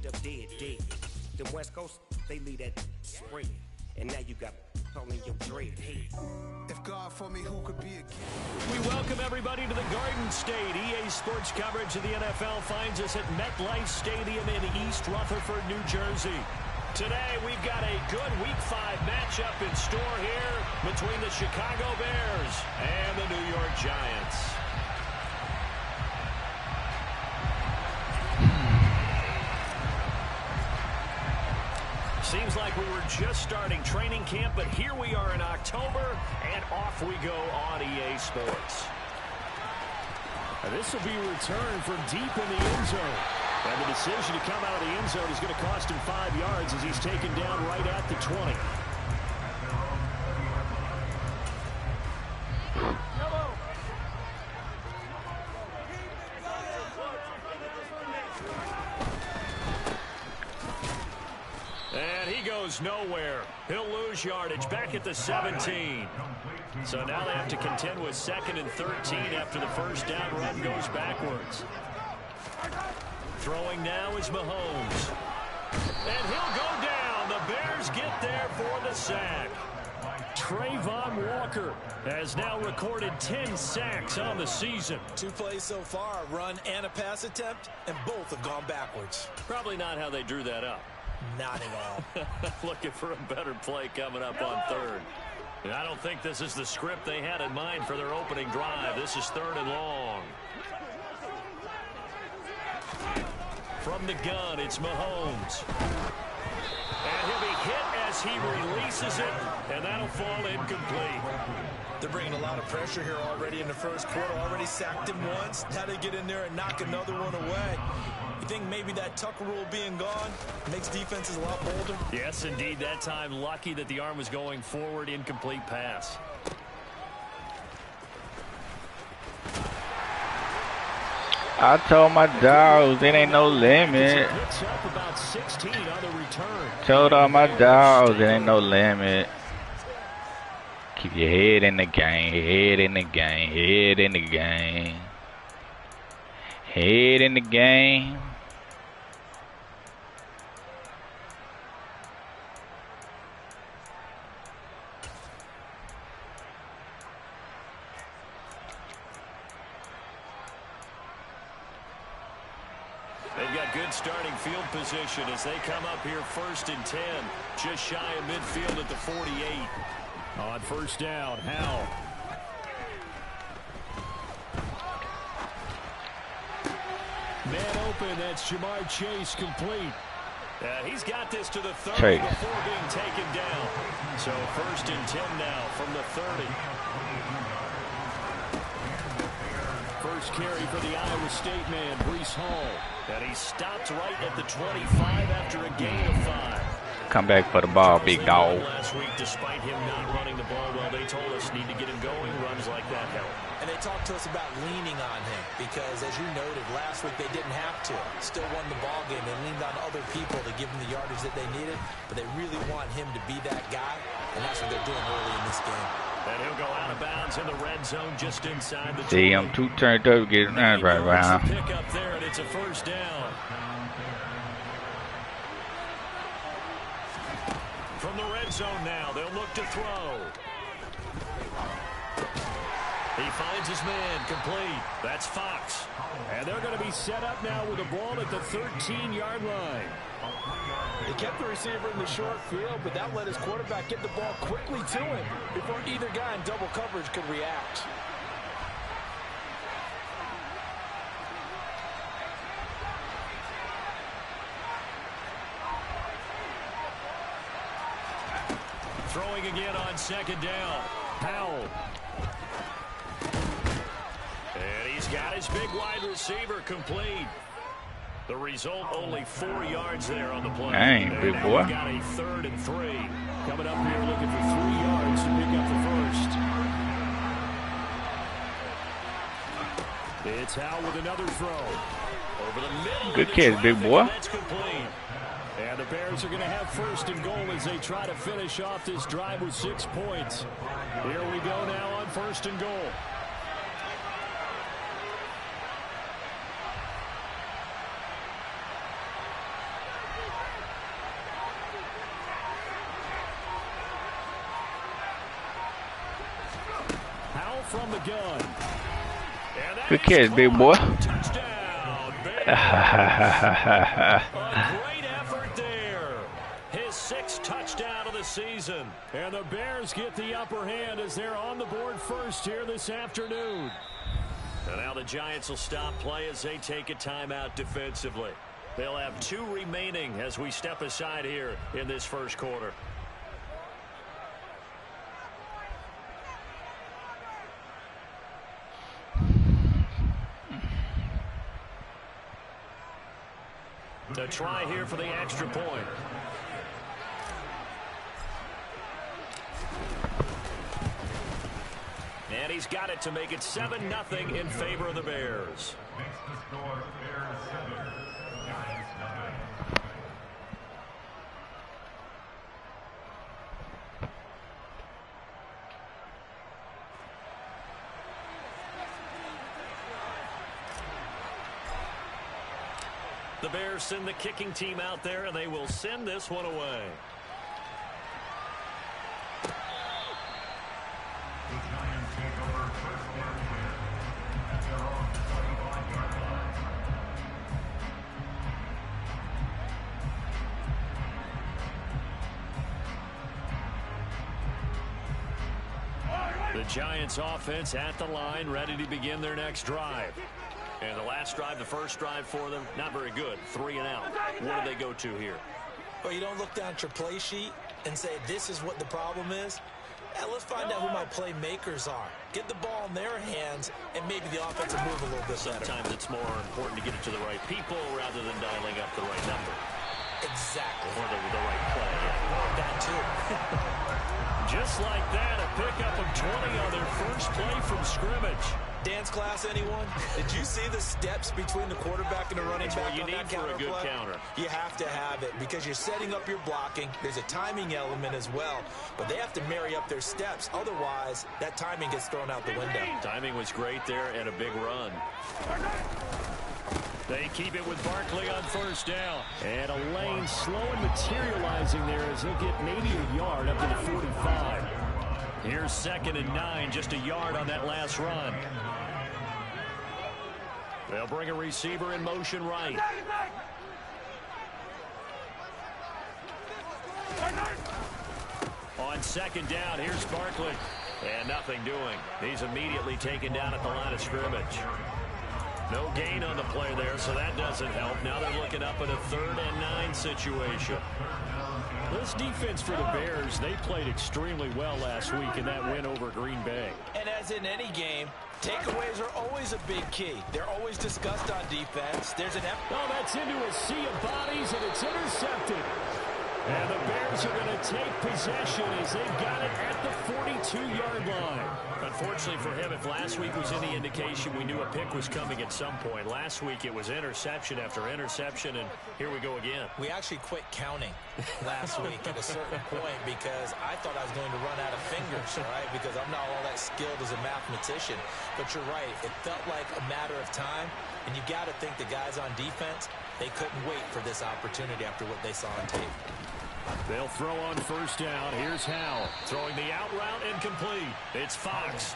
up dead. Them West Coast, they leave that spread. And now you got all in your dread head. If God for me, who could be against? We welcome everybody to the Garden State. EA Sports coverage of the NFL finds us at MetLife Stadium in East Rutherford, New Jersey. Today, we've got a good Week 5 matchup in store here between the Chicago Bears and the New York Giants. Seems like we were just starting training camp, but here we are in October, and off we go on EA Sports. This will be a return from deep in the end zone. And the decision to come out of the end zone is going to cost him 5 yards as he's taken down right at the 20. And he goes nowhere. He'll lose yardage back at the 17. So now they have to contend with 2nd and 13 after the first down run goes backwards. Throwing now is Mahomes. And he'll go down. The Bears get there for the sack. Trayvon Walker has now recorded 10 sacks on the season. 2 plays so far, a run and a pass attempt, and both have gone backwards. Probably not how they drew that up. Not at all. Looking for a better play coming up on 3rd. And I don't think this is the script they had in mind for their opening drive. This is 3rd and long. From the gun, it's Mahomes. And he'll be hit as he releases it, and that'll fall incomplete. They're bringing a lot of pressure here already in the first quarter. Already sacked him once. Now they get in there and knock another one away. You think maybe that Tucker rule being gone makes defenses a lot bolder? Yes, indeed. That time, lucky that the arm was going forward. Incomplete pass. I told my dogs it ain't no limit. Told all my dogs it ain't no limit. Keep your head in the game, head in the game, head in the game. Head in the game. They've got good starting field position as they come up here 1st and 10. Just shy of midfield at the 48. On first down, Howell. Man open, that's Jamar Chase complete. He's got this to the 30 before being taken down. So 1st and 10 now from the 30. First carry for the Iowa State man, Breece Hall. And he stopped right at the 25 after a gain of 5. Come back for the ball, big dog. Last week, despite him not running the ball well, they told us need to get him going. Runs like that help. And they talked to us about leaning on him because, as you noted, last week they didn't have to. Still won the ball game. They leaned on other people to give them the yardage that they needed, but they really want him to be that guy, and that's what they're doing early in this game. And he'll go out of bounds in the red zone just inside the 20. See, I'm too turned up to get it right around. Pick up there, and it's a first down. From the red zone now, they'll look to throw. He finds his man, complete. That's Fox. And they're going to be set up now with the ball at the 13-yard line. They kept the receiver in the short field, but that let his quarterback get the ball quickly to him before either guy in double coverage could react. Throwing again on 2nd down. Howell. And he's got his big wide receiver complete. The result, only 4 yards there on the play. Dang, big boy. Got a 3rd and 3. Coming up here looking for 3 yards to pick up the first. It's Howell with another throw. Over the middle. Good catch, big boy. That's complete. And the Bears are going to have 1st and goal as they try to finish off this drive with 6 points. Here we go now on 1st and goal. from the gun. Good catch, big boy. Touchdown, Bears. A great effort there. His 6th touchdown of the season. And the Bears get the upper hand as they're on the board first here this afternoon. And now the Giants will stop play as they take a timeout defensively. They'll have 2 remaining as we step aside here in this first quarter. To try here for the extra point. And he's got it to make it 7-0 in favor of the Bears. The Bears send the kicking team out there, and they will send this one away. The Giants offense at the line, ready to begin their next drive. And the last drive, the first drive for them, not very good. 3 and out. What do they go to here? Well, you don't look down at your play sheet and say, this is what the problem is. Let's find out who my playmakers are. Get the ball in their hands, and maybe the offense will move a little bit better. Sometimes it's more important to get it to the right people rather than dialing up the right number. Exactly. Or the right play. That, too. Just like that, a pickup of 20 on their first play from scrimmage. Dance class, anyone? Did you see the steps between the quarterback and the running back you on need that for a good play? counter. You have to have it because you're setting up your blocking. There's a timing element as well, but they have to marry up their steps. Otherwise, that timing gets thrown out the window. Timing was great there and a big run. They keep it with Barkley on first down. And a lane slow and materializing there as he'll get maybe a yard up to the 45. Here's 2nd and 9, just a yard on that last run. They'll bring a receiver in motion right. On 2nd down, here's Barkley. And nothing doing. He's immediately taken down at the line of scrimmage. No gain on the play there, so that doesn't help. Now they're looking up at a 3rd and 9 situation. This defense for the Bears, they played extremely well last week in that win over Green Bay. And as in any game, takeaways are always a big key. They're always discussed on defense. There's an that's into a sea of bodies, and it's intercepted. And the Bears are going to take possession as they've got it at the 42-yard line. Unfortunately for him, if last week was any indication, we knew a pick was coming at some point. Last week it was interception after interception, and here we go again. We actually quit counting last week at a certain point because I thought I was going to run out of fingers, all right, because I'm not all that skilled as a mathematician. But you're right. It felt like a matter of time, and you got to think the guys on defense, they couldn't wait for this opportunity after what they saw on tape. They'll throw on first down. Here's Howell throwing the out route incomplete. It's Fox.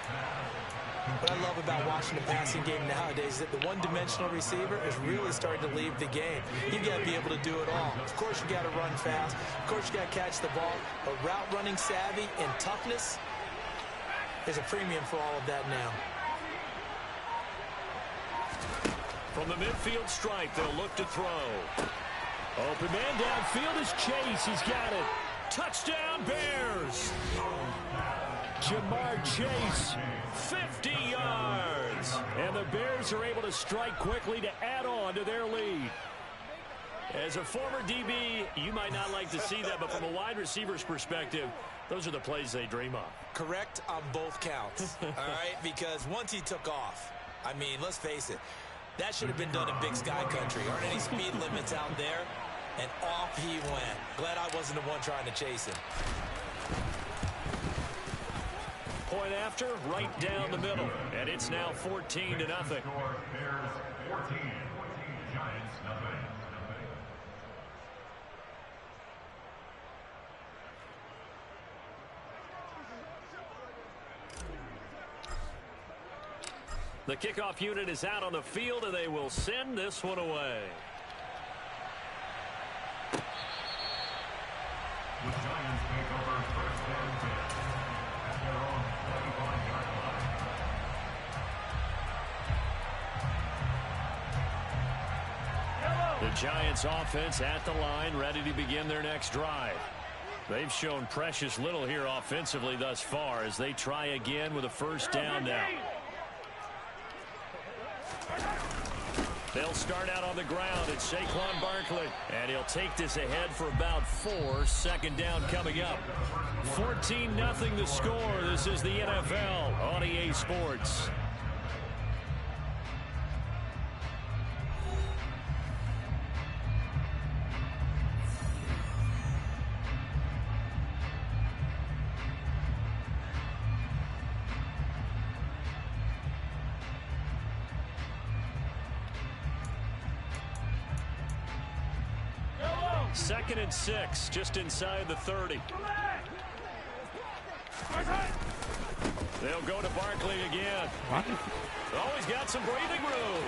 What I love about watching the passing game nowadays is that the one-dimensional receiver is really starting to leave the game. You've got to be able to do it all. Of course, you got to run fast. Of course, you got to catch the ball. But route running savvy and toughness, there's a premium for all of that now. From the midfield stripe, they'll look to throw. Open man downfield is Chase. He's got it. Touchdown, Bears! Jamar Chase, 50 yards. And the Bears are able to strike quickly to add on to their lead. As a former DB, you might not like to see that, but from a wide receiver's perspective, those are the plays they dream of. Correct on both counts, all right? Because once he took off, I mean, let's face it, that should have been done in Big Sky Country. Aren't any speed limits out there? And off he went. Glad I wasn't the one trying to chase him. Point after, right down the middle. And it's now 14-0. The kickoff unit is out on the field, and they will send this one away. The Giants take over first and 10 at their own 35-yard line. The Giants offense at the line, ready to begin their next drive. They've shown precious little here offensively thus far as they try again with a first down now. They'll start out on the ground. It's Saquon Barkley. And he'll take this ahead for about 4. Second down coming up. 14-0 the score. This is the NFL on EA Sports. Second and 6, just inside the 30. They'll go to Barkley again. What? Oh, he's got some breathing room.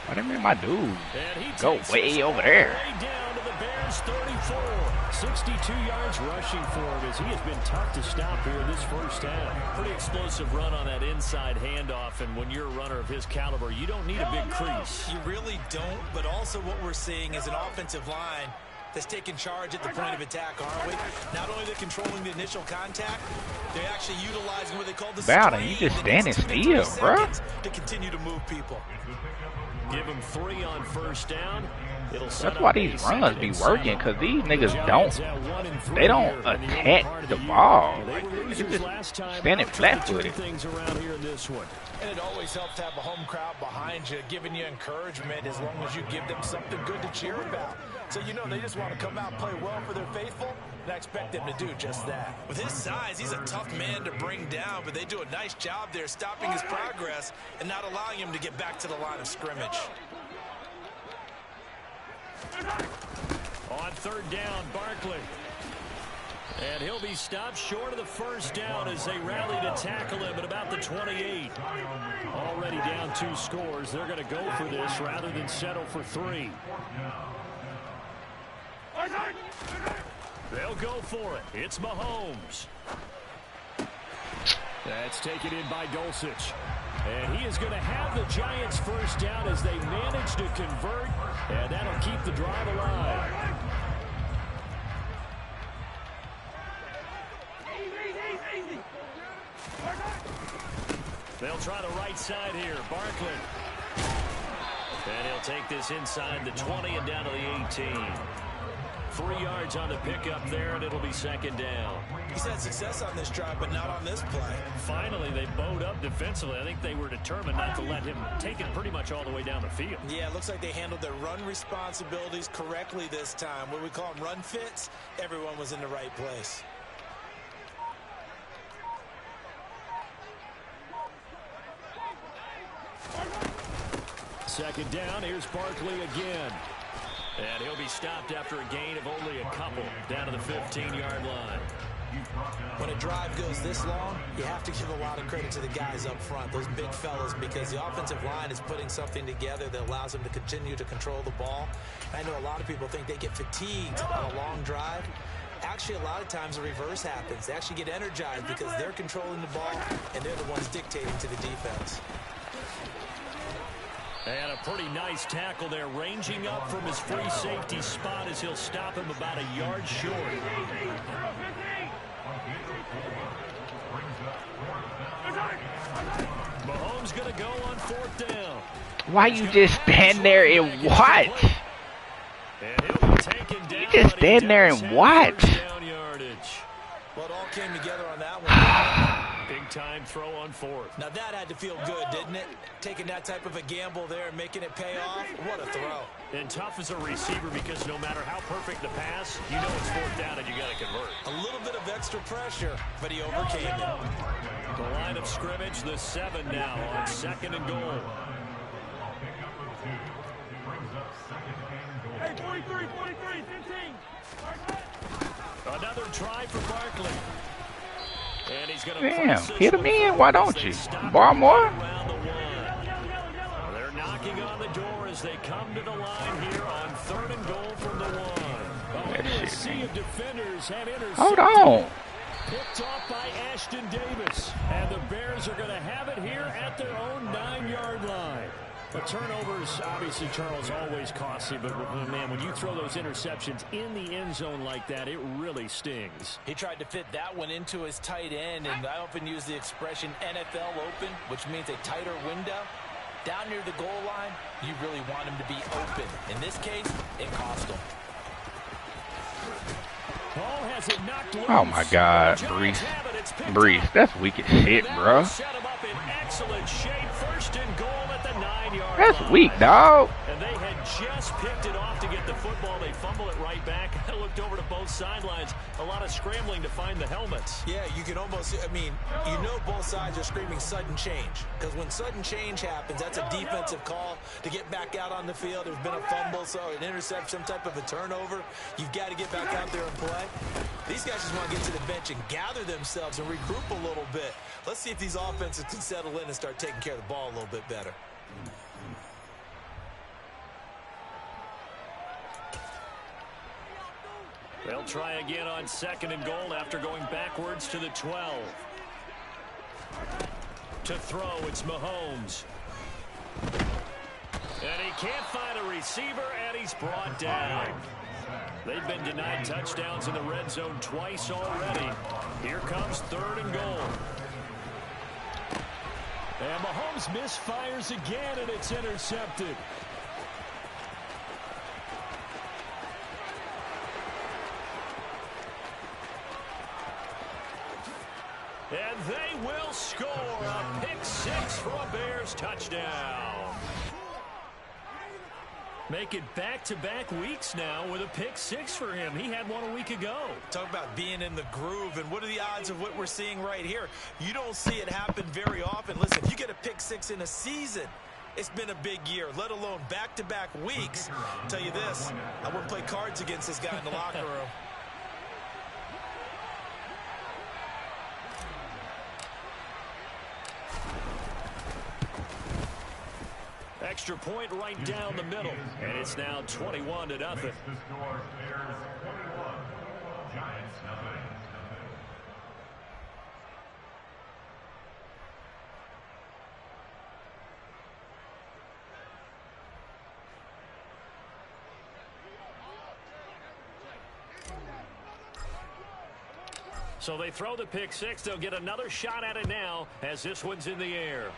Why didn't my dude And he go takes way us over all there? the way down to the Bears 34. 62 yards rushing for him as he has been tough to stop here in this first half. Pretty explosive run on that inside handoff, and when you're a runner of his caliber, you don't need a big crease. You really don't, but also what we're seeing is an offensive line that's taking charge at the point of attack, aren't we? Not only they're controlling the initial contact, they're actually utilizing what they call the Bowden, screen you just the next standing 2 to 3 still, bro. seconds to continue to move people. Give him 3 on first down. It'll set That's why up these a runs be second working, because these niggas Giants don't. at 1 and 3 They don't here in the early attack part of the year. ball. They were They losers just last time standing out, trying to turn flat-footed. things around here in this one. And it always helps to have a home crowd behind you, giving you encouragement as long as you give them something good to cheer about. So you know they just want to come out and play well for their faithful, and I expect them to do just that. With his size, he's a tough man to bring down, but they do a nice job there stopping his progress and not allowing him to get back to the line of scrimmage. On third down, Barkley. And he'll be stopped short of the first down as they rally to tackle him at about the 28. Already down 2 scores. They're going to go for this rather than settle for 3. They'll go for it. It's Mahomes. That's taken in by Dulcich. And he is going to have the Giants first down as they manage to convert. And that'll keep the drive alive. They'll try the right side here. Barkley. And he'll take this inside the 20 and down to the 18. 3 yards on the pickup there, and it'll be second down. He's had success on this drive, but not on this play. Finally, they bowed up defensively. I think they were determined not to let him take it pretty much all the way down the field. Yeah, it looks like they handled their run responsibilities correctly this time. What we call them run fits, everyone was in the right place. Second down, here's Barkley again. And he'll be stopped after a gain of only a couple down to the 15-yard line. When a drive goes this long, you have to give a lot of credit to the guys up front, those big fellas, because the offensive line is putting something together that allows them to continue to control the ball. I know a lot of people think they get fatigued on a long drive. Actually, a lot of times the reverse happens. They actually get energized because they're controlling the ball, and they're the ones dictating to the defense. And a pretty nice tackle there, ranging up from his free safety spot as he'll stop him about a yard short. Mahomes going to go on fourth down. Why you just stand there and watch? And he'll be taken down. You just stand there and watch. Down yardage. Well, it all came together on that one. Big time throw on fourth. Now that had to feel good, didn't it? Taking that type of a gamble there and making it pay off. What a throw. And tough as a receiver because no matter how perfect the pass, you know it's fourth down and you got to convert. A little bit of extra pressure, but he overcame it. The line of scrimmage, the 7 now on second and goal. Hey, 43, 15. Another try for Barkley. And he's going to Damn, hit him in. Why don't you? Bar more? Around the as they come to the line here on 3rd and goal from the 1. Into a sea of defenders have intercepted. Hold on. Picked off by Ashton Davis. And the Bears are going to have it here at their own 9-yard line. But turnovers, obviously, Charles, always costly. But, man, when you throw those interceptions in the end zone like that, it really stings. He tried to fit that one into his tight end, and I often use the expression NFL open, which means a tighter window. Down near the goal line, you really want him to be open. In this case, it cost him. Ball has it knocked loose. Oh, my God. Brees, that's weak as shit, bro. Set him up in excellent shape. 1st and goal at the 9-yard That's line. weak, dog. And they had just picked it off to get the football. They fumble it right back. I looked over to both sidelines. A lot of scrambling to find the helmets. Yeah, you can almost, I mean, you know both sides are screaming sudden change. Because when sudden change happens, that's a defensive call to get back out on the field. There's been a fumble, so an interception, some type of a turnover. You've got to get back out there and play. These guys just want to get to the bench and gather themselves and regroup a little bit. Let's see if these offenses can settle in and start taking care of the ball a little bit better. They'll try again on 2nd and goal after going backwards to the 12. To throw, it's Mahomes. And he can't find a receiver, and he's brought down. They've been denied touchdowns in the red zone twice already. Here comes 3rd and goal. And Mahomes misfires again, and it's intercepted. And they will score a pick 6 for a Bears touchdown. Make it back-to-back weeks now with a pick 6 for him. He had one a week ago. Talk about being in the groove, and what are the odds of what we're seeing right here? You don't see it happen very often. Listen, if you get a pick 6 in a season, it's been a big year, let alone back-to-back weeks. I'll tell you this, I wouldn't play cards against this guy in the locker room. Extra point right down the middle. And it's now 21-0. So they throw the pick 6. They'll get another shot at it now as this one's in the air.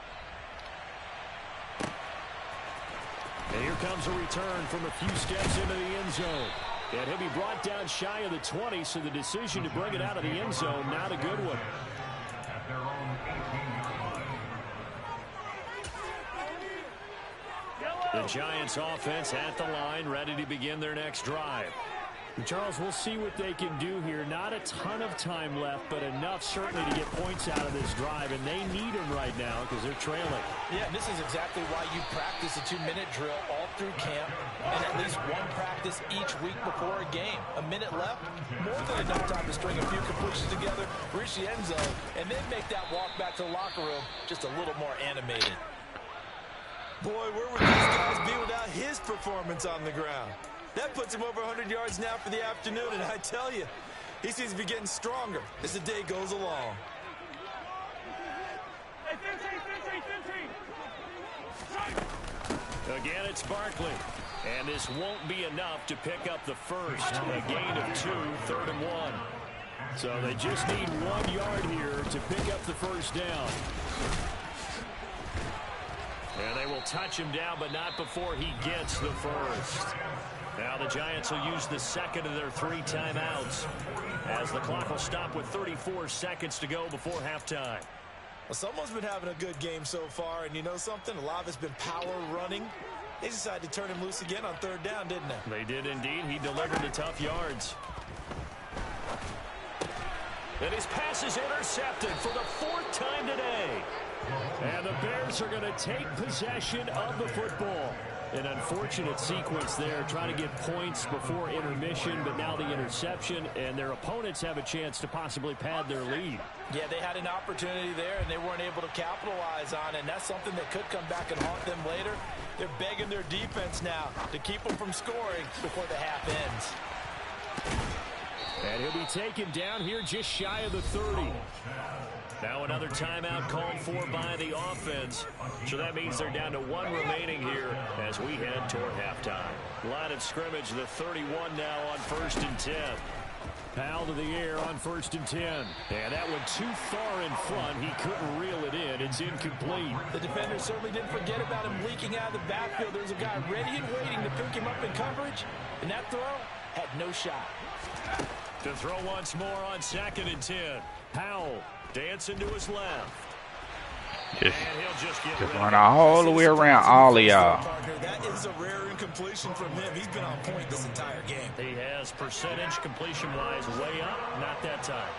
And here comes a return from a few steps into the end zone. And he'll be brought down shy of the 20, so the decision to bring it out of the end zone, not a good one. The Giants offense at the line, ready to begin their next drive. And Charles, we'll see what they can do here. Not a ton of time left, but enough certainly to get points out of this drive, and they need them right now because they're trailing. Yeah, and this is exactly why you practice a 2-minute drill all through camp and at least one practice each week before a game. A minute left, more than enough time to string a few completions together, reach the end zone, and then make that walk back to the locker room just a little more animated. Boy, where would these guys be without his performance on the ground? That puts him over 100 yards now for the afternoon, and I tell you, he seems to be getting stronger as the day goes along. Again, it's Barkley. And this won't be enough to pick up the first. A gain of 2, 3rd and 1. So they just need 1 yard here to pick up the first down. And they will touch him down, but not before he gets the first. Now the Giants will use the second of their 3 timeouts as the clock will stop with 34 seconds to go before halftime. Well, someone's been having a good game so far, and you know something? A lot of it's been power running. They decided to turn him loose again on 3rd down, didn't they? They did indeed. He delivered the tough yards. And his pass is intercepted for the 4th time today. And the Bears are going to take possession of the football. An unfortunate sequence there, trying to get points before intermission, but now the interception, and their opponents have a chance to possibly pad their lead. Yeah, they had an opportunity there, and they weren't able to capitalize on it, and that's something that could come back and haunt them later. They're begging their defense now to keep them from scoring before the half ends. And he'll be taken down here just shy of the 30. Now another timeout called for by the offense. So that means they're down to 1 remaining here as we head toward halftime. Line of scrimmage, the 31 now on 1st and 10. Powell to the air on 1st and 10. And that one too far in front. He couldn't reel it in. It's incomplete. The defender certainly didn't forget about him leaking out of the backfield. There's a guy ready and waiting to pick him up in coverage. And that throw had no shot. To throw once more on 2nd and 10. Powell dancing to his left. Just run all the way around all of y'all. That is a rare incompletion from him. He's been on point this entire game. He has percentage completion-wise way up. Not that time.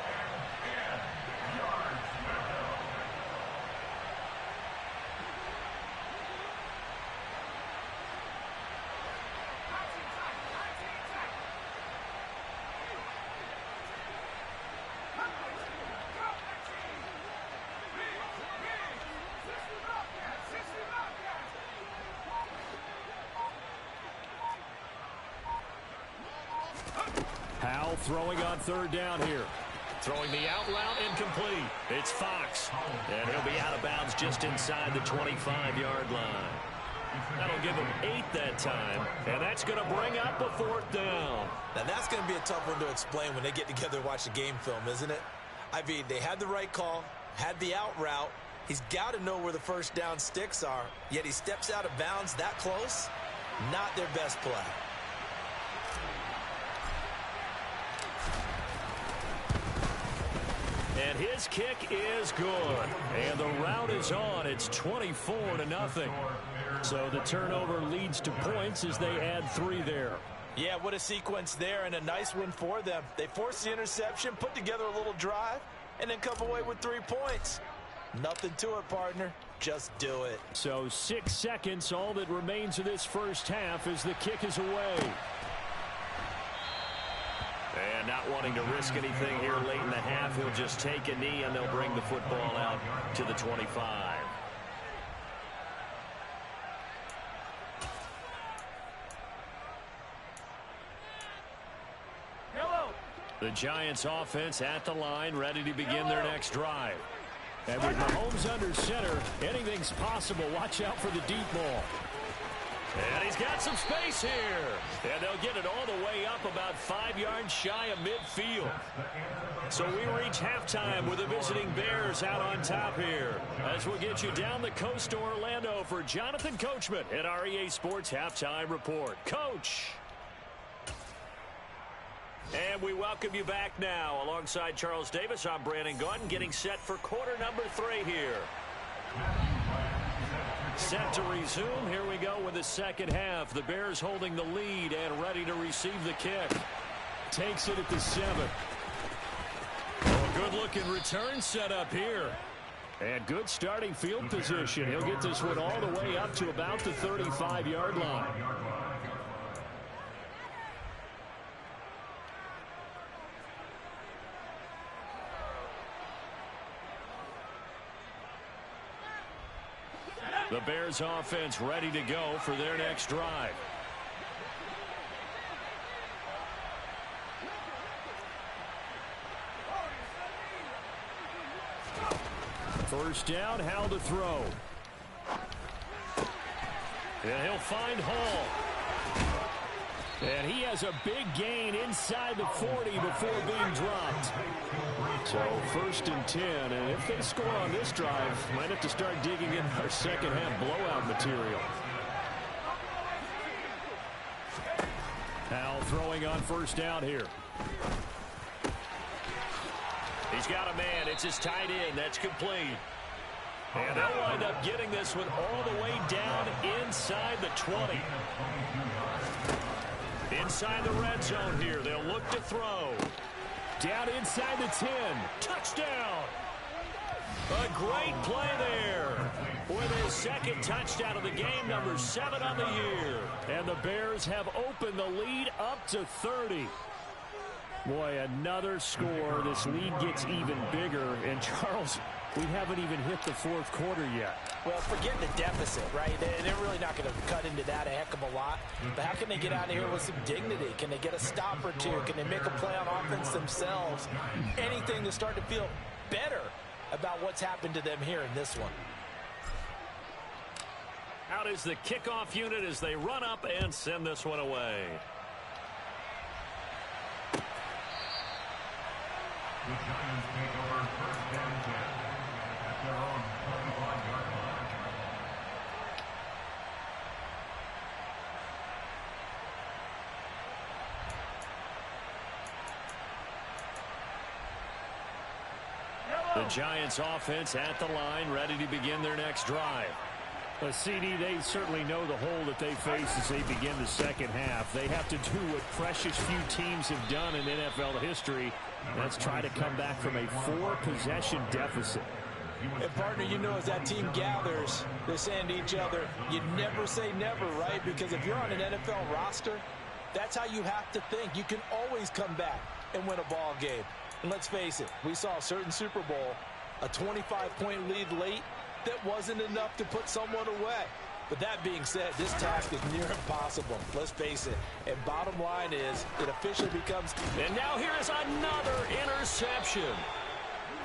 Powell throwing on 3rd down here. Throwing the out route incomplete. It's Fox. And he'll be out of bounds just inside the 25-yard line. That'll give him 8 that time. And that's going to bring up a 4th down. Now that's going to be a tough one to explain when they get together and watch the game film, isn't it? I mean, they had the right call, had the out route. He's got to know where the 1st down sticks are. Yet he steps out of bounds that close. Not their best play. And his kick is good. And the route is on. It's 24-0. So the turnover leads to points as they add 3 there. Yeah, what a sequence there, and a nice one for them. They forced the interception, put together a little drive, and then come away with 3 points. Nothing to it, partner. Just do it. So 6 seconds, all that remains of this first half as the kick is away. And not wanting to risk anything here late in the half, he'll just take a knee and they'll bring the football out to the 25. The Giants offense at the line, ready to begin their next drive. And with Mahomes under center, anything's possible. Watch out for the deep ball. And he's got some space here. And they'll get it all the way up about 5 yards shy of midfield. So we reach halftime with the visiting Bears out on top here. As we'll get you down the coast to Orlando for Jonathan Coachman at our EA Sports Halftime Report. Coach. And we welcome you back now. Alongside Charles Davis, I'm Brandon Gaudin, getting set for quarter number 3 here. Set to resume. Here we go with the second half. The Bears holding the lead and ready to receive the kick. Takes it at the 7. Oh, good-looking return set up here. And good starting field position. He'll get this one all the way up to about the 35-yard line. The Bears offense ready to go for their next drive. First down, Howell to throw. And he'll find Hall. And he has a big gain inside the 40 before being dropped. So 1st and 10, and if they score on this drive, might have to start digging in our second half blowout material. Howell throwing on first down here. He's got a man. It's his tight end. That's complete. And they'll wind up getting this one all the way down inside the 20. Inside the red zone here. They'll look to throw. Down inside the 10. Touchdown. A great play there. with his second touchdown of the game, number 7 on the year. And the Bears have opened the lead up to 30. Boy, another score. This lead gets even bigger. And, Charles, we haven't even hit the fourth quarter yet. Well, forget the deficit, right? They're really not going to cut into that a heck of a lot. But how can they get out of here with some dignity? Can they get a stop or two? Can they make a play on offense themselves? Anything to start to feel better about what's happened to them here in this one. Out is the kickoff unit as they run up and send this one away. The Giants take over first down 10 at their own 25-yard line. The Giants offense at the line, ready to begin their next drive. But CD, they certainly know the hole that they face as they begin the second half. They have to do what precious few teams have done in NFL history. That's try to come back from a 4-possession deficit. And, partner, you know, as that team gathers, they're saying to each other, you never say never, right? Because if you're on an NFL roster, that's how you have to think. You can always come back and win a ball game. And let's face it, we saw a certain Super Bowl, a 25-point lead late, that wasn't enough to put someone away. But that being said, this task is near impossible. Let's face it. And bottom line is, it officially becomes... And now here is another interception.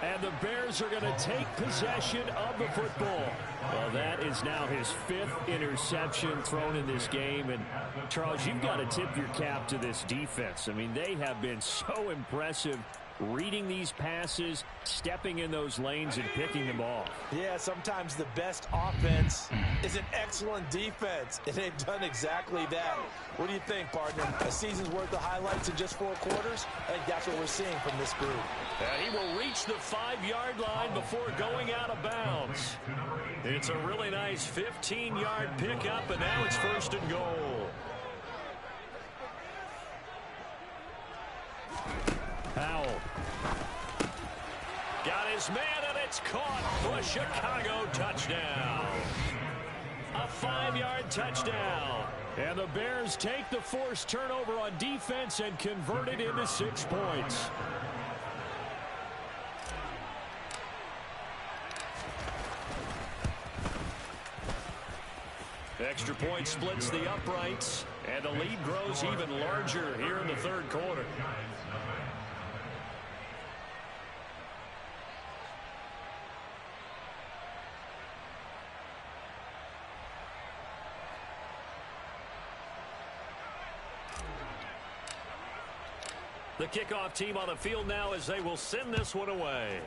And the Bears are going to take possession of the football. Well, that is now his 5th interception thrown in this game. And, Charles, you've got to tip your cap to this defense. I mean, they have been so impressive reading these passes, stepping in those lanes, and picking them off. Yeah, sometimes the best offense is an excellent defense, and they've done exactly that. What do you think, partner? A season's worth of highlights in just 4 quarters? I think that's what we're seeing from this group. He will reach the 5-yard line before going out of bounds. It's a really nice 15-yard pickup, and now it's 1st and goal. Powell got his man, and it's caught for a Chicago touchdown. A 5-yard touchdown. And the Bears take the forced turnover on defense and convert it into 6 points. Extra point splits the uprights, and the lead grows even larger here in the 3rd quarter. The kickoff team on the field now as they will send this one away.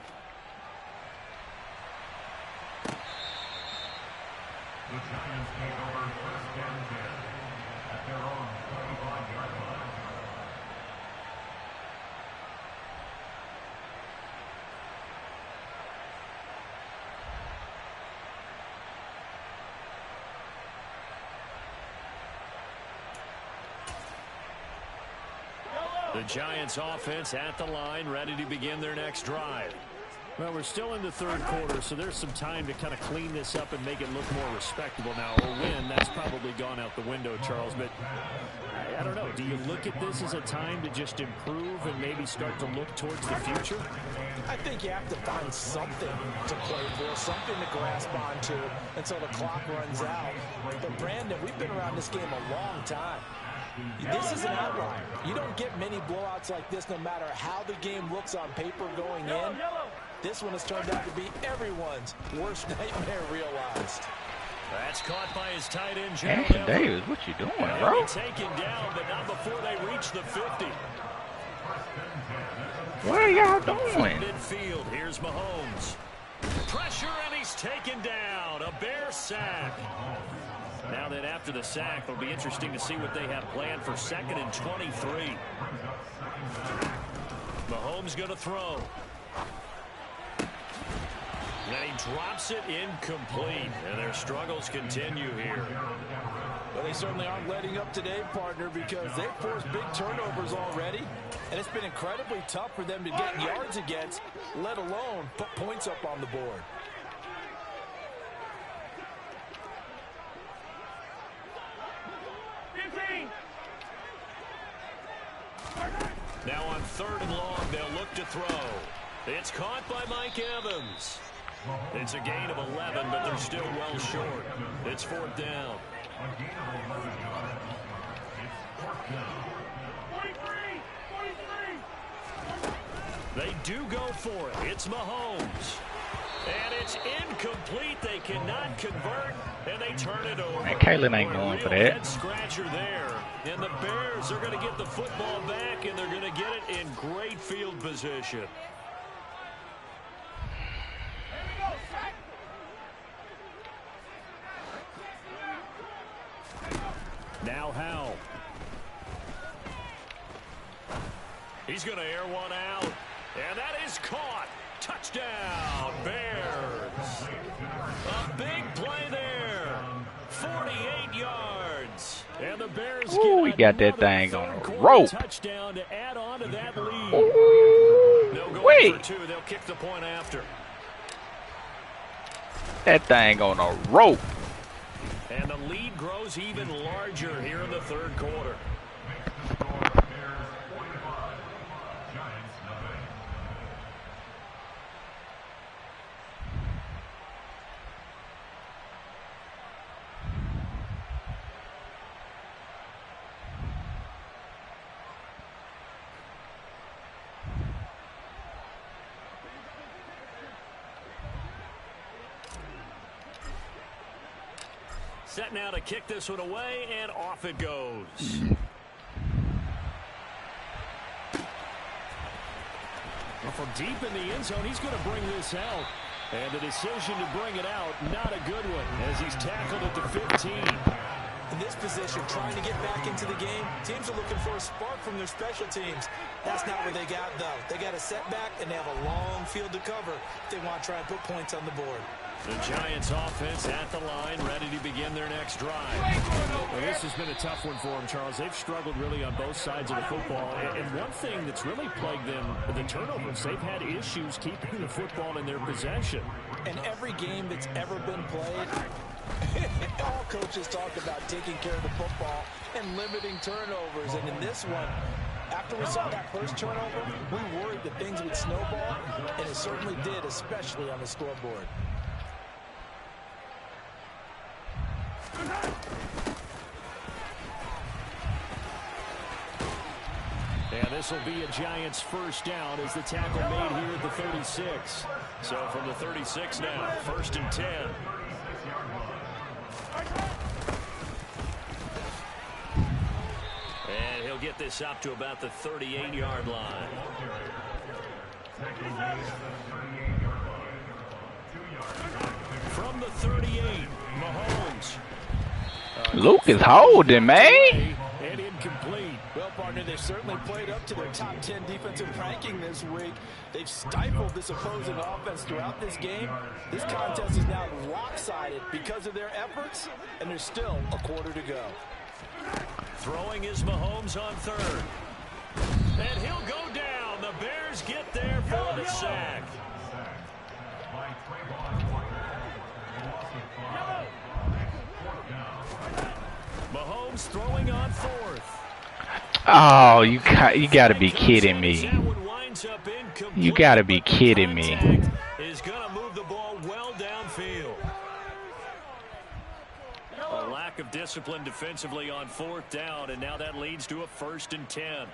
The Giants take over first down 10 at their own 25-yard line. The Giants offense at the line, ready to begin their next drive. Well, we're still in the 3rd quarter, so there's some time to kind of clean this up and make it look more respectable now. A win, that's probably gone out the window, Charles, but I don't know. Do you look at this as a time to just improve and maybe start to look towards the future? I think you have to find something to play for, something to grasp onto until the clock runs out. But, Brandon, we've been around this game a long time. This is an outlier. You don't get many blowouts like this no matter how the game looks on paper going in. This one has turned out to be everyone's worst nightmare realized. That's caught by his tight end, Anthony Davis, what you doing, bro? Taken down, but not before they reach the 50. What are y'all doing? Midfield, here's Mahomes. Pressure, and he's taken down. A Bear sack. Now then, after the sack, it'll be interesting to see what they have planned for 2nd and 23. Mahomes going to throw. And he drops it incomplete. And their struggles continue here. Well, they certainly aren't letting up today, partner, because they've forced big turnovers already. And it's been incredibly tough for them to get yards against, let alone put points up on the board. Now on 3rd and long, they'll look to throw. It's caught by Mike Evans. It's a gain of 11, but they're still well short. It's 4th down. A gain of 11 yards. It's 4th down. 43. They do go for it. It's Mahomes. And it's incomplete. They cannot convert, and they turn it over. Man, Kalen ain't going for that. Head scratcher there. And the Bears are going to get the football back, and they're going to get it in great field position. Now Howell. He's going to air one out, and that is caught. Touchdown, Bears. A big play there. 48 yards. And the Bears Ooh, he got that thing on a rope. Touchdown to add on to that lead. Ooh, They'll go wait. for 2. They'll kick the point after. That thing on a rope. And the lead grows even larger here in the 3rd quarter. Set now to kick this one away, and off it goes. Well, from deep in the end zone, he's going to bring this out. And the decision to bring it out, not a good one, as he's tackled at the 15. In this position, trying to get back into the game, teams are looking for a spark from their special teams. That's not what they got, though. They got a setback, and they have a long field to cover if they want to try and put points on the board. The Giants offense at the line, ready to begin their next drive. Well, this has been a tough one for them, Charles. They've struggled really on both sides of the football. And one thing that's really plagued them, the turnovers. They've had issues keeping the football in their possession. In every game that's ever been played, all coaches talk about taking care of the football and limiting turnovers. And in this one, after we saw that first turnover, we worried that things would snowball, and it certainly did, especially on the scoreboard. And this will be a Giants first down as the tackle made here at the 36. So from the 36 now, 1st and 10. And he'll get this up to about the 38-yard line. From the 38, Mahomes. Luke is holding, man. And incomplete. Well, partner, they've certainly played up to their top 10 defensive ranking this week. They've stifled this opposing offense throughout this game. This contest is now lopsided because of their efforts, and there's still a quarter to go. Throwing is Mahomes on 3rd. And he'll go down. The Bears get there for the sack. Mahomes throwing on 4th. Oh, you got to be kidding me. You got to be kidding me. Is going to move the ball well downfield. A lack of discipline defensively on 4th down, and now that leads to a 1st and 10.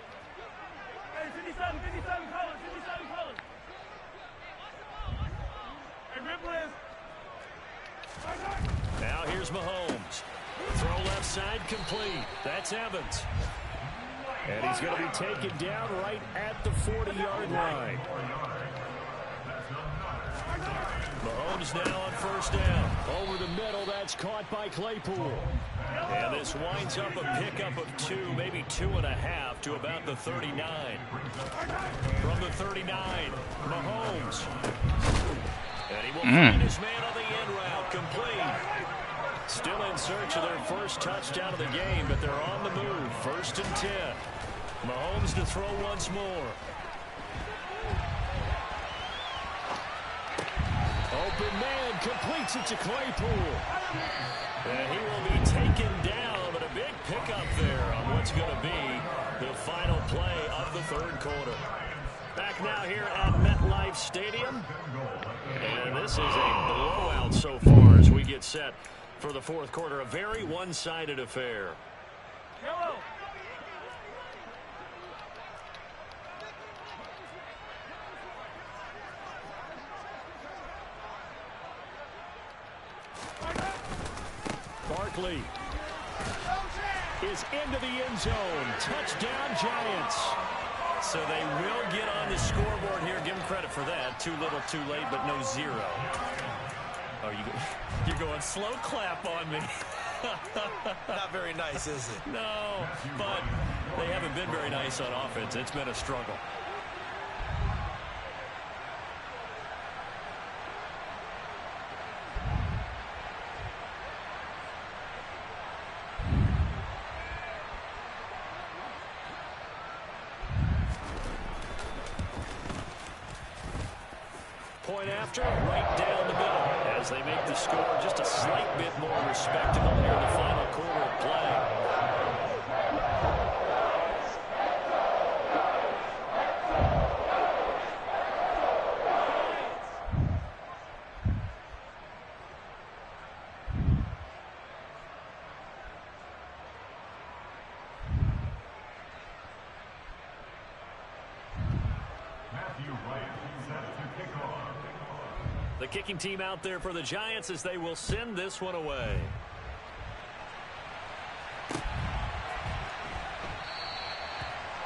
Now here's Mahomes. Throw left side complete. That's Evans. And he's going to be taken down right at the 40-yard line. Mahomes now on 1st down. Over the middle, that's caught by Claypool. And this winds up a pickup of 2, maybe 2.5 to about the 39. From the 39, Mahomes. And he will find his man on the end route, complete. Still in search of their first touchdown of the game, but they're on the move. 1st and 10. Mahomes to throw once more. Open man completes it to Claypool. And he will be taken down, but a big pickup there on what's going to be the final play of the third quarter. Back now here at MetLife Stadium. And this is a blowout so far as we get set for the fourth quarter. A very one-sided affair. Barkley is into the end zone. Touchdown, Giants. So they will get on the scoreboard here. Give them credit for that. Too little, too late, but no zero. Oh, you're going slow clap on me. Not very nice, is it? No, but they haven't been very nice on offense. It's been a struggle. Point after, right down the middle, as they make the score just a slight bit more respectable here in the final quarter of play. The kicking team out there for the Giants as they will send this one away.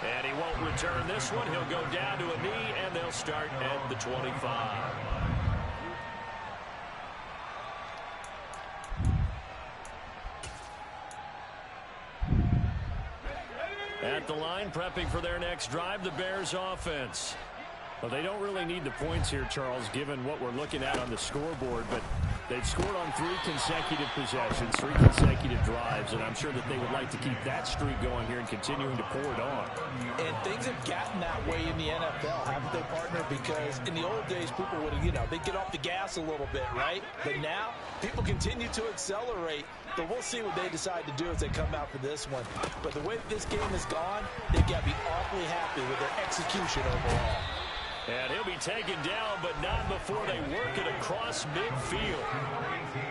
And he won't return this one. He'll go down to a knee, and they'll start at the 25. At the line, prepping for their next drive, the Bears offense. Well, they don't really need the points here, Charles, given what we're looking at on the scoreboard, but they've scored on 3 consecutive possessions, 3 consecutive drives, and I'm sure that they would like to keep that streak going here and continuing to pour it on. And things have gotten that way in the NFL, haven't they, partner? Because in the old days, people would, they'd get off the gas a little bit, right? But now, people continue to accelerate. But we'll see what they decide to do as they come out for this one. But the way that this game has gone, they've got to be awfully happy with their execution overall. And he'll be taken down, but not before they work it across midfield.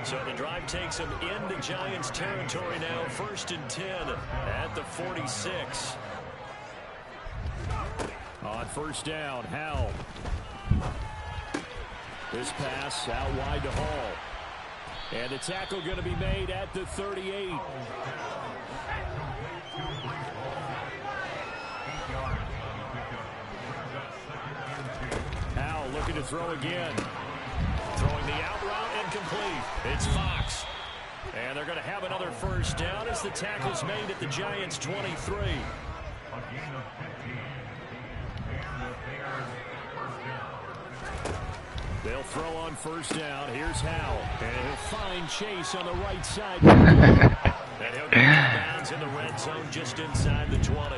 So the drive takes him into Giants territory now. 1st and 10 at the 46. On first down, Howell. This pass out wide to Hall. And the tackle going to be made at the 38. Howell looking to throw again. Throwing the out route incomplete. It's Fox. And they're going to have another first down as the tackle's made at the Giants' 23. A gain of 15. And the Bears first down. They'll throw on first down. Here's Howell. And he'll find Chase on the right side. And he'll get bounds in the red zone just inside the 20.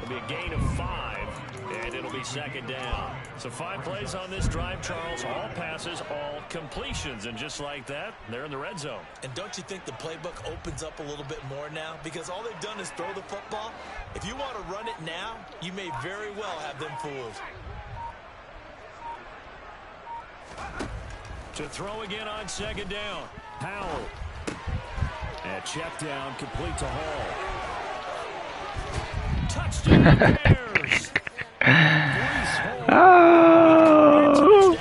It'll be a gain of 5. And it'll be second down. So 5 plays on this drive, Charles. All passes, all completions. And just like that, they're in the red zone. And don't you think the playbook opens up a little bit more now? Because all they've done is throw the football. If you want to run it now, you may very well have them fooled. To throw again on second down. Howell. And check down, complete to Hall. Touchdown Bears. Oh,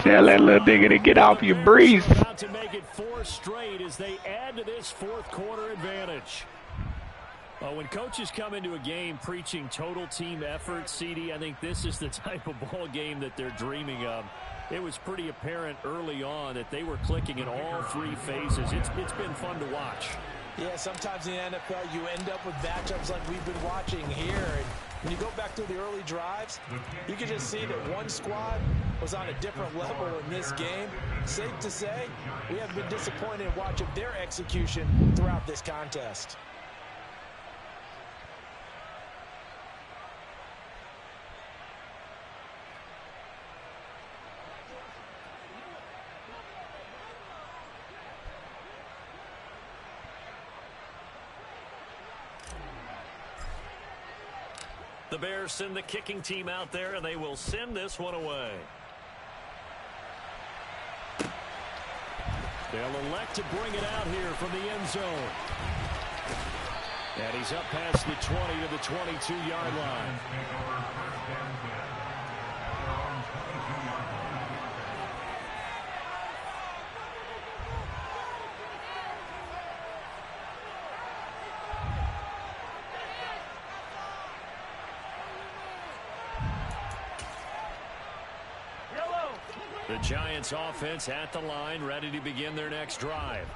tell that little nigga to get off your breeze. About to make it 4 straight as they add to this fourth quarter advantage. When coaches come into a game preaching total team effort, CD, I think this is the type of ball game that they're dreaming of. It was pretty apparent early on that they were clicking in all 3 phases. It's been fun to watch. Yeah, sometimes in the NFL you end up with matchups like we've been watching here. And when you go back through the early drives, you can just see that one squad was on a different level in this game. Safe to say, we have been disappointed in watching their execution throughout this contest. The Bears send the kicking team out there, and they will send this one away. They'll elect to bring it out here from the end zone. And he's up past the 20 to the 22-yard line. The Giants offense at the line, ready to begin their next drive.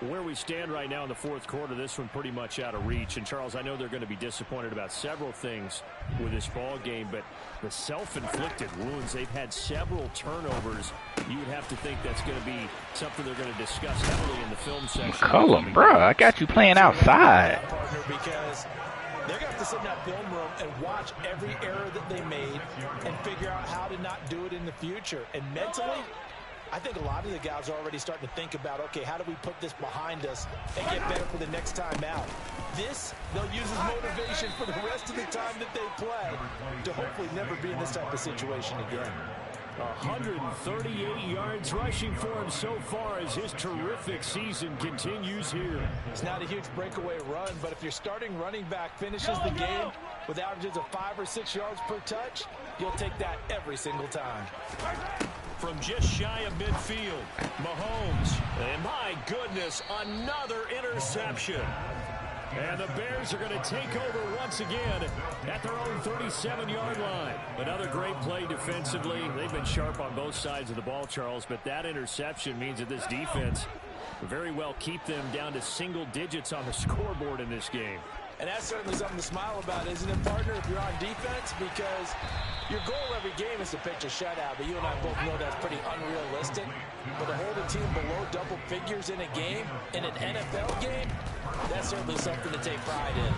Where we stand right now in the fourth quarter, this one pretty much out of reach. And, Charles, I know they're going to be disappointed about several things with this ball game, but the self-inflicted wounds, they've had several turnovers. You would have to think that's going to be something they're going to discuss heavily in the film section. McCollum, bro, I got you playing outside. Because they're going to have to sit in that film room and watch every error that they made and figure out how to not do it in the future. And mentally, I think a lot of the guys are already starting to think about, okay, how do we put this behind us and get better for the next time out? This, they'll use as motivation for the rest of the time that they play to hopefully never be in this type of situation again. 138 yards rushing for him so far as his terrific season continues here. It's not a huge breakaway run, but if your starting running back finishes the game with averages of 5 or 6 yards per touch, you'll take that every single time. From just shy of midfield, Mahomes, and my goodness, another interception. And the Bears are going to take over once again at their own 37-yard line. Another great play defensively. They've been sharp on both sides of the ball, Charles, but that interception means that this defense very well keep them down to single digits on the scoreboard in this game. And that's certainly something to smile about, isn't it, partner, if you're on defense? Because your goal every game is to pitch a shutout, but you and I both know that's pretty unrealistic. But to hold a team below double figures in a game, in an NFL game, that's certainly something to take pride in.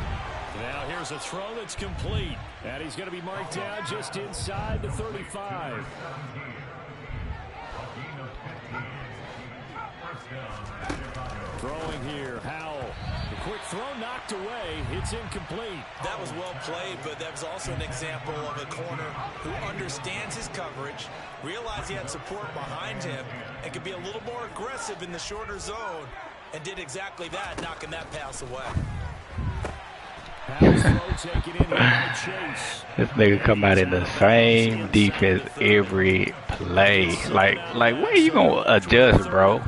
Now here's a throw that's complete. And he's going to be marked down just inside the 35. Throwing here, Howell. The quick throw knocked away. It's incomplete. That was well played, but that was also an example of a corner who understands his coverage, realized he had support behind him, and could be a little more aggressive in the shorter zone, and did exactly that, knocking that pass away. This nigga come out in the same defense every play. Like when you gonna adjust, bro?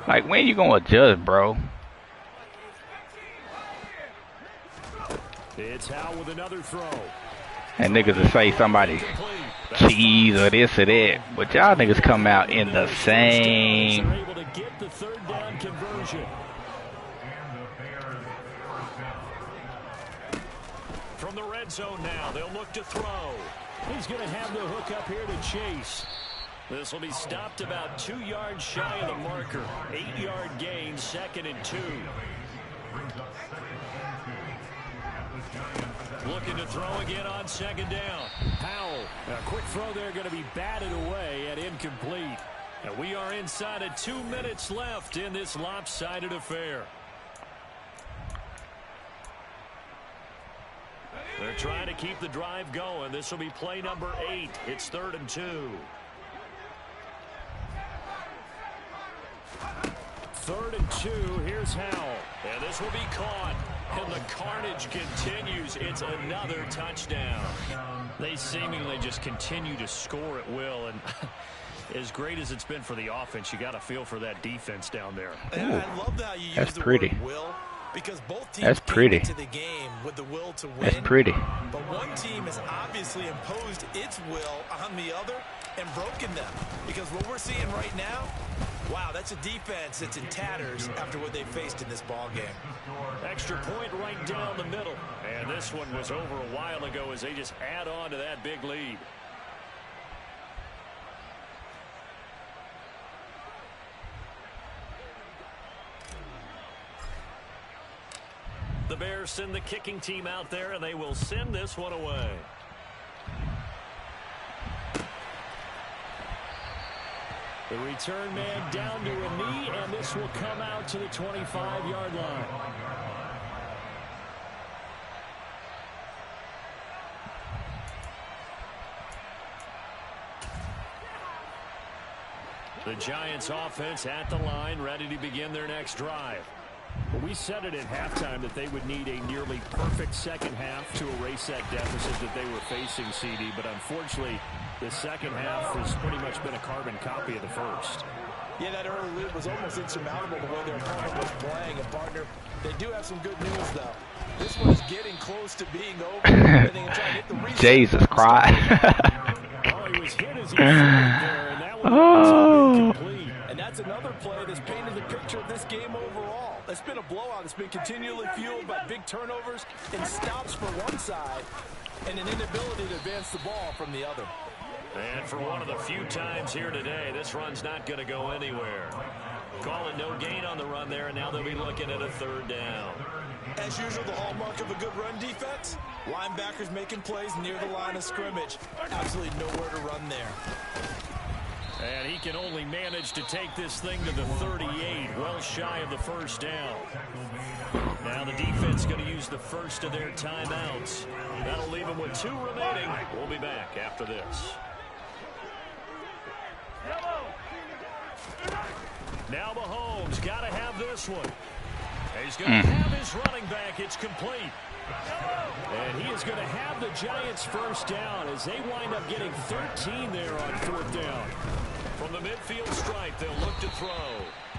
Like, when you gonna adjust, bro? It's Howell with another throw. And niggas will say somebody cheese or this or that, but y'all niggas come out in the same. Able to get the third down conversion. From the red zone now, they'll look to throw. He's going to have the hook up here to Chase. This will be stopped about 2 yards shy of the marker. 8-yard gain, 2nd and 2. Looking to throw again on 2nd down. Howell, a quick throw there going to be batted away and incomplete. And we are inside of 2 minutes left in this lopsided affair. They're trying to keep the drive going. This will be play number 8. It's 3rd and 2. 3rd and 2. Here's Howell. And this will be caught. And the carnage continues. It's another touchdown. They seemingly just continue to score at will. And as great as it's been for the offense, you got to feel for that defense down there. And I love how you use the pretty. word will. Because both teams came into the game with the will to win. That's pretty. But one team has obviously imposed its will on the other and broken them. Because what we're seeing right now, wow, that's a defense that's in tatters after what they faced in this ball game. Extra point right down the middle. And this one was over a while ago as they just add on to that big lead. The Bears send the kicking team out there, and they will send this one away. The return man down to a knee, and this will come out to the 25-yard line. The Giants offense at the line, ready to begin their next drive. Well, we said it at halftime that they would need a nearly perfect second half to erase that deficit that they were facing, CD. But unfortunately, the second half has pretty much been a carbon copy of the first. Yeah, that early lead was almost insurmountable the way their opponent was playing. And, partner, they do have some good news, though. This one's getting close to being over. Jesus Christ. He was hit as he threw it there, and that one incomplete. And that's another play that's painted the picture of this game overall. It's been a blowout. It's been continually fueled by big turnovers and stops for one side and an inability to advance the ball from the other. And for one of the few times here today, this run's not going to go anywhere. Calling no gain on the run there, and now they'll be looking at a third down. As usual, the hallmark of a good run defense, linebackers making plays near the line of scrimmage. Absolutely nowhere to run there. And he can only manage to take this thing to the 38, well shy of the first down. Now the defense going to use the first of their timeouts. That'll leave them with 2 remaining. We'll be back after this. Now Mahomes got to have this one. He's going to have his running back. It's complete. And he is going to have the Giants first down as they wind up getting 13 there on 4th down. From the midfield stripe, they'll look to throw.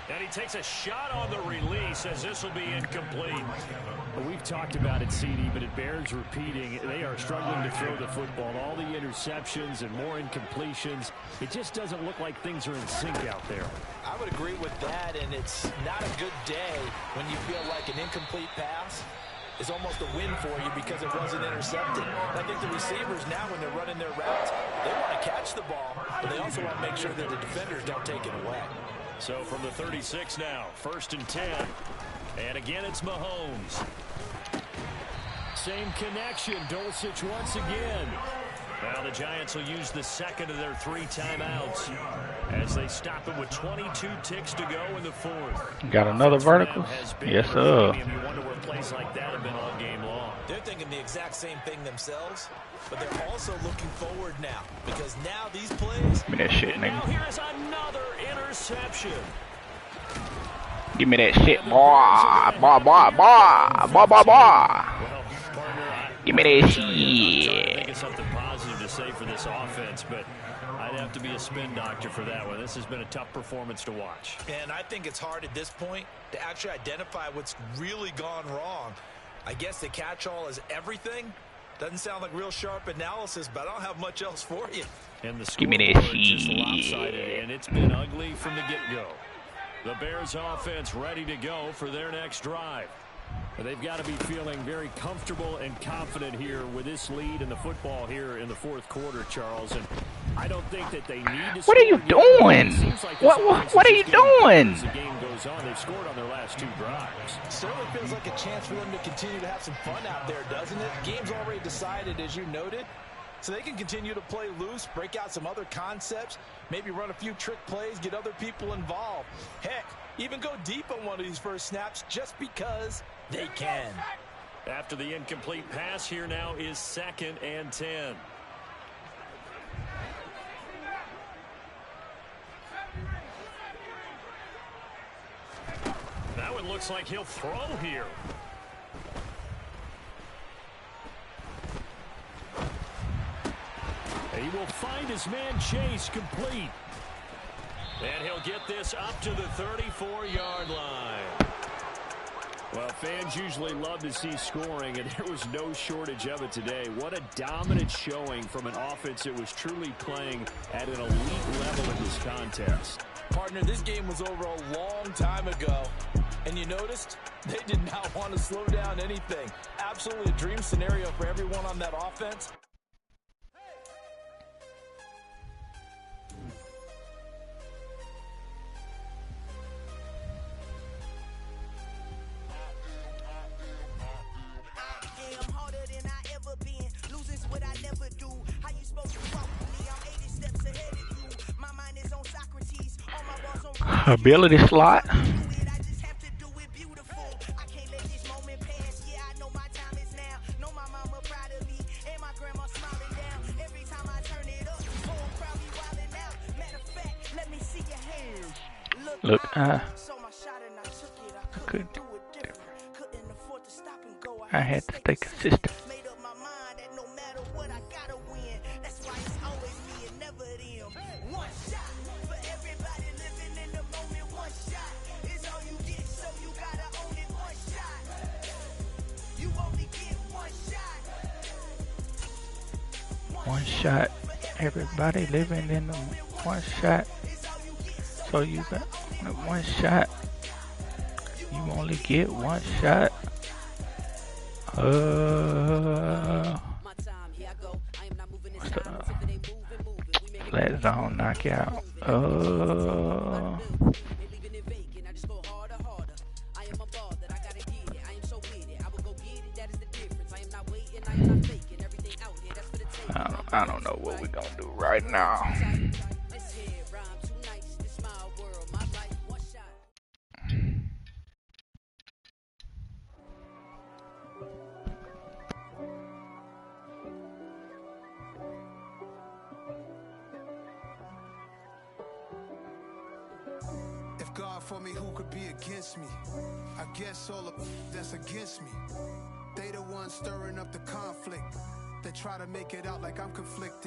And he takes a shot on the release as this will be incomplete. Well, we've talked about it, CD, but it bears repeating. They are struggling to throw the football. All the interceptions and more incompletions. It just doesn't look like things are in sync out there. I would agree with that, and it's not a good day when you feel like an incomplete pass is almost a win for you because it wasn't intercepted. And I think the receivers now, when they're running their routes, they want to catch the ball, but they also want to make sure that the defenders don't take it away. So from the 36 now, 1st and 10. And again, it's Mahomes. Same connection. Dulcich once again. Now the Giants will use the second of their 3 timeouts as they stop it with 22 ticks to go in the 4th. Got another vertical? Yes, sir. You wonder where plays like that have been all game long. They're thinking the exact same thing themselves, but they're also looking forward now because now these plays. Give me that shit, Now nigga. here's another interception. Give me that shit, boy. Boy, boy, boy. Boy, boy, boy. Well, partner, Give me that I shit. think it's something positive to say for this offense, but I'd have to be a spin doctor for that one. This has been a tough performance to watch. And I think it's hard at this point to actually identify what's really gone wrong. I guess the catch-all is everything. Doesn't sound like real sharp analysis, but I don't have much else for you. And the Give me that scoreboard just shit. lopsided, and it's been ugly from the get-go. The Bears offense ready to go for their next drive. They've got to be feeling very comfortable and confident here with this lead in the football here in the 4th quarter, Charles. And I don't think that they need to. What are you doing? Like What are you doing? As the game goes on, they've scored on their last 2 drives. Certainly feels like a chance for them to continue to have some fun out there, doesn't it? Game's already decided, as you noted. So they can continue to play loose, break out some other concepts, maybe run a few trick plays, get other people involved. Heck, even go deep on one of these first snaps just because they can. After the incomplete pass, here now is 2nd and 10. Now it looks like he'll throw here. He will find his man Chase complete. And he'll get this up to the 34-yard line. Well, fans usually love to see scoring, and there was no shortage of it today. What a dominant showing from an offense that was truly playing at an elite level in this contest. Partner, this game was over a long time ago, and you noticed they did not want to slow down anything. Absolutely a dream scenario for everyone on that offense. Ability slot. Let me see your hands. Look, I could. I had to stay consistent. One shot. Everybody living in the one shot. So you got one shot. You only get one shot. Flat zone knockout. I don't know what we're gonna do right now. If God for me, who could be against me? I guess all of that's against me. They the ones stirring up the conflict. They try to make it out like I'm conflicted.